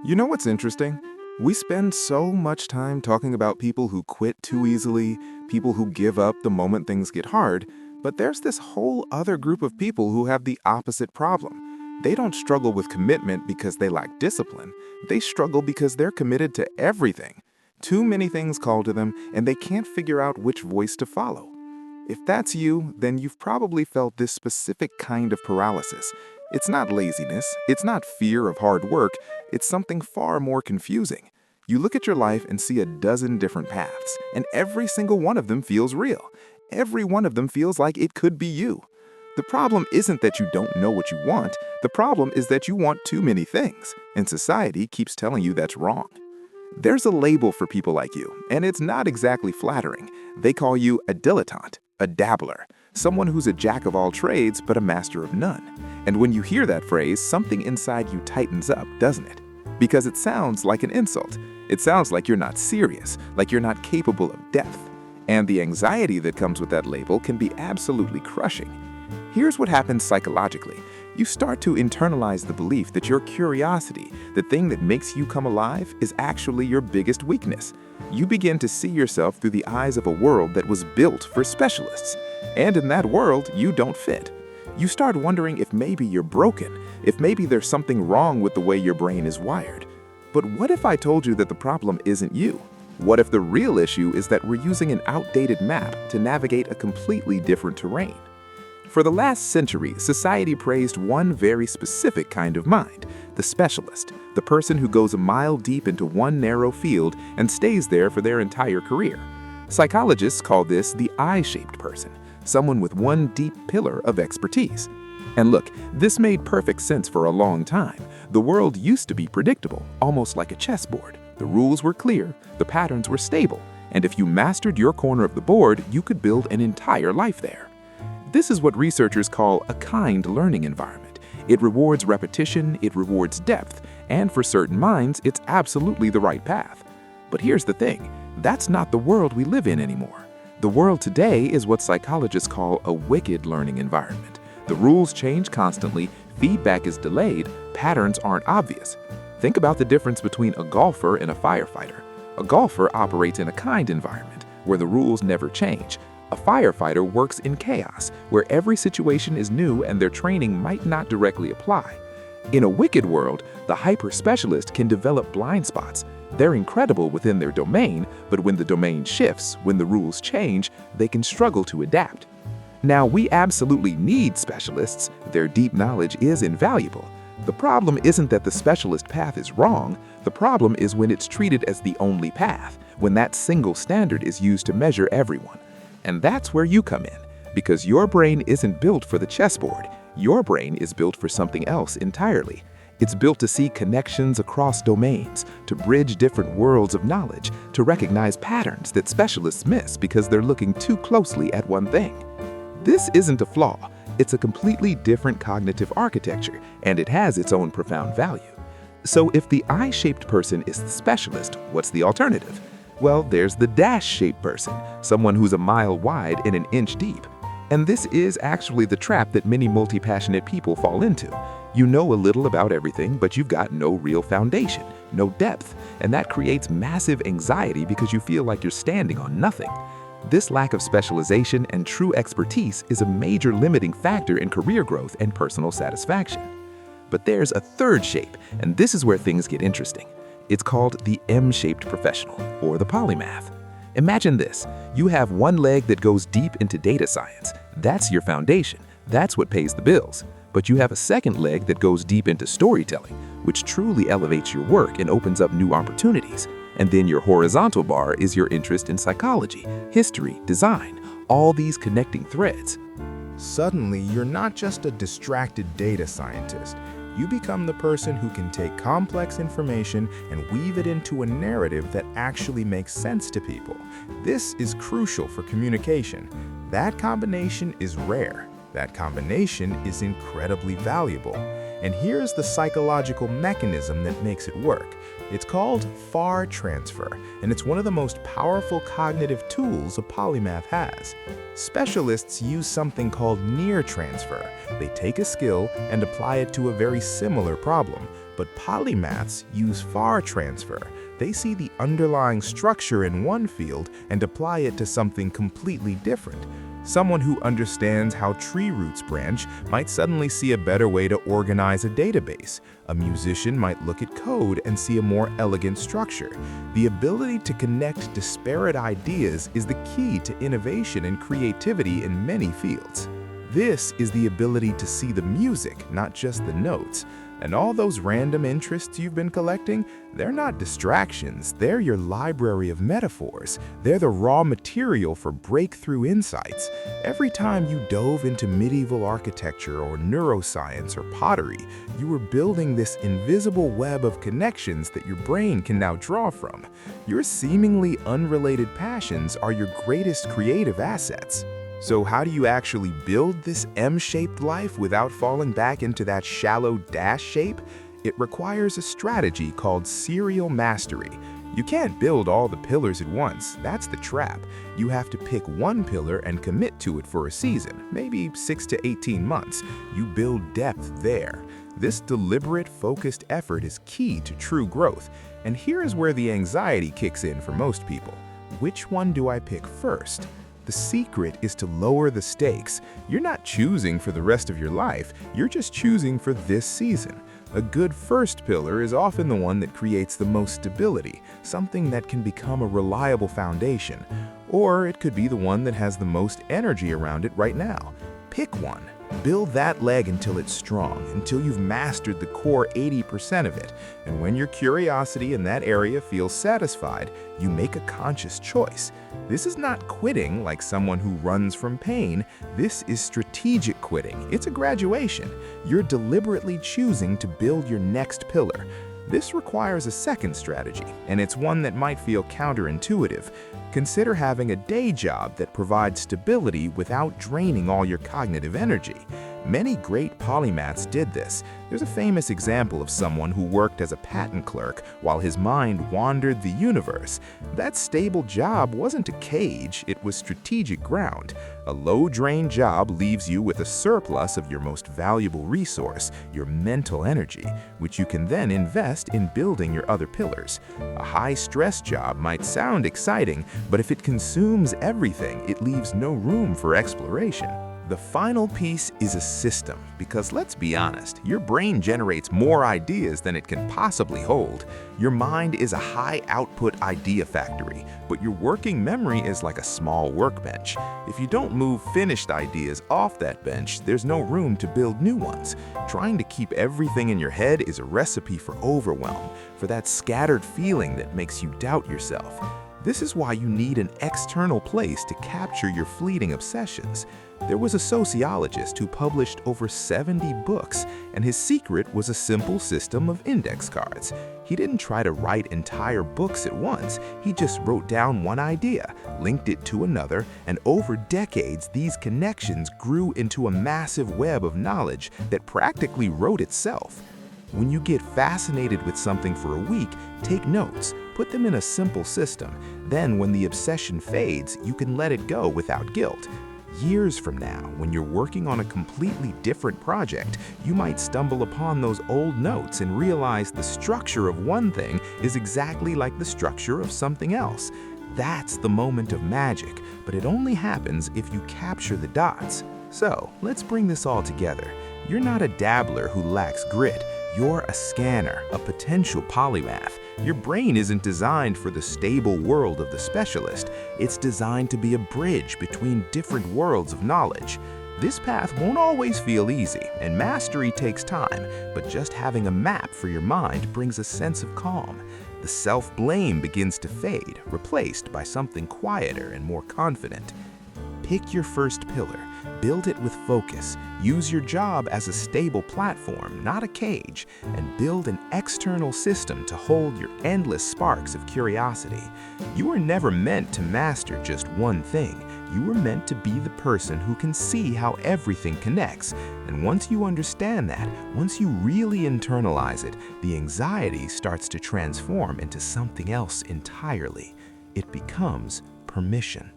You know what's interesting? We spend so much time talking about people who quit too easily, people who give up the moment things get hard, but there's this whole other group of people who have the opposite problem. They don't struggle with commitment because they lack discipline. They struggle because they're committed to everything. Too many things call to them, and they can't figure out which voice to follow. If that's you, then you've probably felt this specific kind of paralysis. It's not laziness, it's not fear of hard work, it's something far more confusing. You look at your life and see a dozen different paths, and every single one of them feels real. Every one of them feels like it could be you. The problem isn't that you don't know what you want, the problem is that you want too many things, and society keeps telling you that's wrong. There's a label for people like you, and it's not exactly flattering. They call you a dilettante, a dabbler, someone who's a jack of all trades but a master of none. And when you hear that phrase, something inside you tightens up, doesn't it? Because it sounds like an insult. It sounds like you're not serious, like you're not capable of depth. And the anxiety that comes with that label can be absolutely crushing. Here's what happens psychologically. You start to internalize the belief that your curiosity, the thing that makes you come alive, is actually your biggest weakness. You begin to see yourself through the eyes of a world that was built for specialists. And in that world, you don't fit. You start wondering if maybe you're broken, if maybe there's something wrong with the way your brain is wired. But what if I told you that the problem isn't you? What if the real issue is that we're using an outdated map to navigate a completely different terrain? For the last century, society praised one very specific kind of mind, the specialist, the person who goes a mile deep into one narrow field and stays there for their entire career. Psychologists call this the I-shaped person, someone with one deep pillar of expertise. And look, this made perfect sense for a long time. The world used to be predictable, almost like a chessboard. The rules were clear, the patterns were stable, and if you mastered your corner of the board, you could build an entire life there. This is what researchers call a kind learning environment. It rewards repetition, it rewards depth, and for certain minds, it's absolutely the right path. But here's the thing, that's not the world we live in anymore. The world today is what psychologists call a wicked learning environment. The rules change constantly, feedback is delayed, patterns aren't obvious. Think about the difference between a golfer and a firefighter. A golfer operates in a kind environment, where the rules never change. A firefighter works in chaos, where every situation is new and their training might not directly apply. In a wicked world, the hyper-specialist can develop blind spots. They're incredible within their domain, but when the domain shifts, when the rules change, they can struggle to adapt. Now, we absolutely need specialists. Their deep knowledge is invaluable. The problem isn't that the specialist path is wrong. The problem is when it's treated as the only path, when that single standard is used to measure everyone. And that's where you come in, because your brain isn't built for the chessboard. Your brain is built for something else entirely. It's built to see connections across domains, to bridge different worlds of knowledge, to recognize patterns that specialists miss because they're looking too closely at one thing. This isn't a flaw. It's a completely different cognitive architecture, and it has its own profound value. So if the I-shaped person is the specialist, what's the alternative? Well, there's the dash-shaped person, someone who's a mile wide and an inch deep. And this is actually the trap that many multi-passionate people fall into. You know a little about everything, but you've got no real foundation, no depth, and that creates massive anxiety because you feel like you're standing on nothing. This lack of specialization and true expertise is a major limiting factor in career growth and personal satisfaction. But there's a third shape, and this is where things get interesting. It's called the M-shaped professional, or the polymath. Imagine this, you have one leg that goes deep into data science. That's your foundation, that's what pays the bills. But you have a second leg that goes deep into storytelling, which truly elevates your work and opens up new opportunities. And then your horizontal bar is your interest in psychology, history, design, all these connecting threads. Suddenly, you're not just a distracted data scientist. You become the person who can take complex information and weave it into a narrative that actually makes sense to people. This is crucial for communication. That combination is rare. That combination is incredibly valuable. And here's the psychological mechanism that makes it work. It's called FAR transfer, and it's one of the most powerful cognitive tools a polymath has. Specialists use something called near transfer. They take a skill and apply it to a very similar problem. But polymaths use FAR transfer. They see the underlying structure in one field and apply it to something completely different. Someone who understands how tree roots branch might suddenly see a better way to organize a database. A musician might look at code and see a more elegant structure. The ability to connect disparate ideas is the key to innovation and creativity in many fields. This is the ability to see the music, not just the notes. And all those random interests you've been collecting, they're not distractions, they're your library of metaphors. They're the raw material for breakthrough insights. Every time you dove into medieval architecture or neuroscience or pottery, you were building this invisible web of connections that your brain can now draw from. Your seemingly unrelated passions are your greatest creative assets. So how do you actually build this M-shaped life without falling back into that shallow dash shape? It requires a strategy called serial mastery. You can't build all the pillars at once, that's the trap. You have to pick one pillar and commit to it for a season, maybe 6 to 18 months. You build depth there. This deliberate, focused effort is key to true growth. And here is where the anxiety kicks in for most people. Which one do I pick first? The secret is to lower the stakes. You're not choosing for the rest of your life, you're just choosing for this season. A good first pillar is often the one that creates the most stability, something that can become a reliable foundation. Or it could be the one that has the most energy around it right now. Pick one. Build that leg until it's strong, until you've mastered the core 80% of it. And when your curiosity in that area feels satisfied, you make a conscious choice. This is not quitting like someone who runs from pain. This is strategic quitting. It's a graduation. You're deliberately choosing to build your next pillar. This requires a second strategy, and it's one that might feel counterintuitive. Consider having a day job that provides stability without draining all your cognitive energy. Many great polymaths did this. There's a famous example of someone who worked as a patent clerk while his mind wandered the universe. That stable job wasn't a cage, it was strategic ground. A low-drain job leaves you with a surplus of your most valuable resource, your mental energy, which you can then invest in building your other pillars. A high-stress job might sound exciting, but if it consumes everything, it leaves no room for exploration. The final piece is a system, because let's be honest, your brain generates more ideas than it can possibly hold. Your mind is a high-output idea factory, but your working memory is like a small workbench. If you don't move finished ideas off that bench, there's no room to build new ones. Trying to keep everything in your head is a recipe for overwhelm, for that scattered feeling that makes you doubt yourself. This is why you need an external place to capture your fleeting obsessions. There was a sociologist who published over 70 books, and his secret was a simple system of index cards. He didn't try to write entire books at once, he just wrote down one idea, linked it to another, and over decades these connections grew into a massive web of knowledge that practically wrote itself. When you get fascinated with something for a week, take notes, put them in a simple system. Then when the obsession fades, you can let it go without guilt. Years from now, when you're working on a completely different project, you might stumble upon those old notes and realize the structure of one thing is exactly like the structure of something else. That's the moment of magic, but it only happens if you capture the dots. So, let's bring this all together. You're not a dabbler who lacks grit. You're a scanner, a potential polymath. Your brain isn't designed for the stable world of the specialist. It's designed to be a bridge between different worlds of knowledge. This path won't always feel easy, and mastery takes time, but just having a map for your mind brings a sense of calm. The self-blame begins to fade, replaced by something quieter and more confident. Pick your first pillar, build it with focus, use your job as a stable platform, not a cage, and build an external system to hold your endless sparks of curiosity. You were never meant to master just one thing. You were meant to be the person who can see how everything connects. And once you understand that, once you really internalize it, the anxiety starts to transform into something else entirely. It becomes permission.